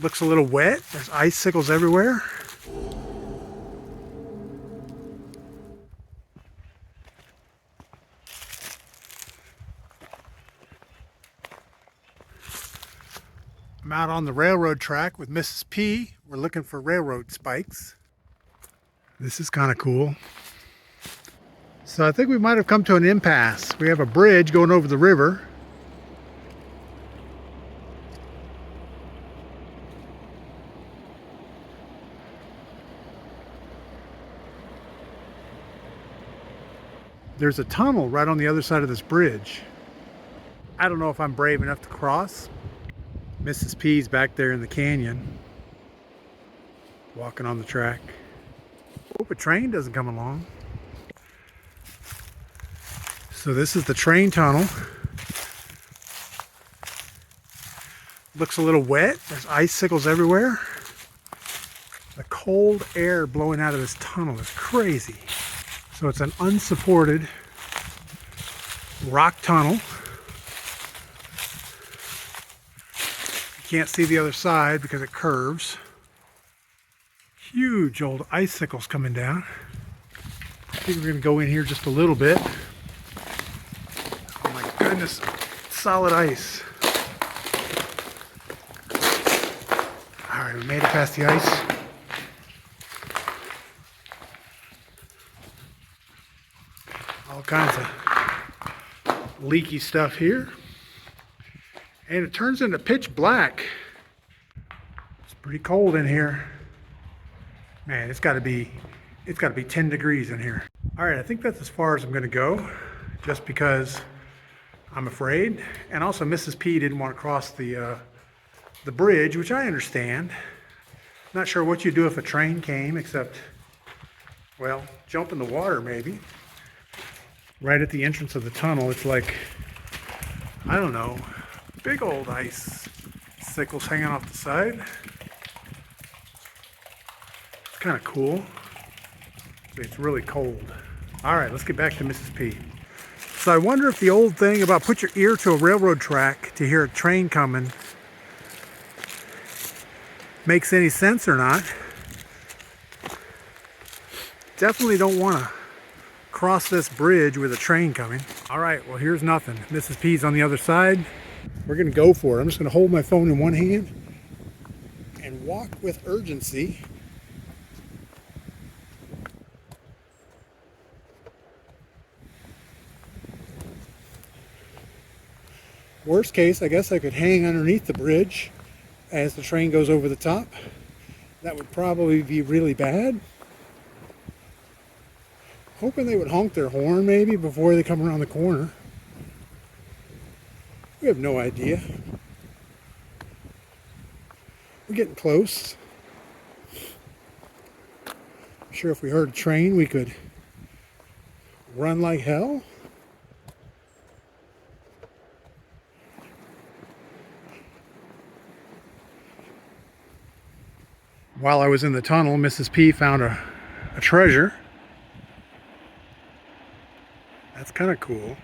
Looks a little wet. There's icicles everywhere. I'm out on the railroad track with Mrs. P. We're looking for railroad spikes. This is kind of cool. So I think we might have come to an impasse. We have a bridge going over the river. There's a tunnel right on the other side of this bridge. I don't know if I'm brave enough to cross. Mrs. P's back there in the canyon, walking on the track. Hope a train doesn't come along. So this is the train tunnel. Looks a little wet. There's icicles everywhere. The cold air blowing out of this tunnel is crazy. So it's an unsupported rock tunnel. Can't see the other side because it curves. Huge old icicles coming down. I think we're going to go in here just a little bit. Oh my goodness, solid ice. All right, we made it past the ice. All kinds of leaky stuff here. And it turns into pitch black. It's pretty cold in here. Man, it's gotta be 10 degrees in here. All right, I think that's as far as I'm gonna go, just because I'm afraid. And also Mrs. P didn't want to cross the bridge, which I understand. Not sure what you do if a train came, except, well, jump in the water maybe. Right at the entrance of the tunnel, it's like, I don't know, big old icicles hanging off the side. It's kind of cool, but it's really cold. All right, let's get back to Mrs. P. So I wonder if the old thing about put your ear to a railroad track to hear a train coming makes any sense or not. Definitely don't want to cross this bridge with a train coming. All right, well, here's nothing. Mrs. P's on the other side. We're gonna go for it. I'm just gonna hold my phone in one hand and walk with urgency. Worst case, I guess I could hang underneath the bridge as the train goes over the top. That would probably be really bad. Hoping they would honk their horn maybe before they come around the corner. We have no idea. We're getting close. I'm sure if we heard a train, we could run like hell. While I was in the tunnel, Mrs. P found a treasure. That's kind of cool.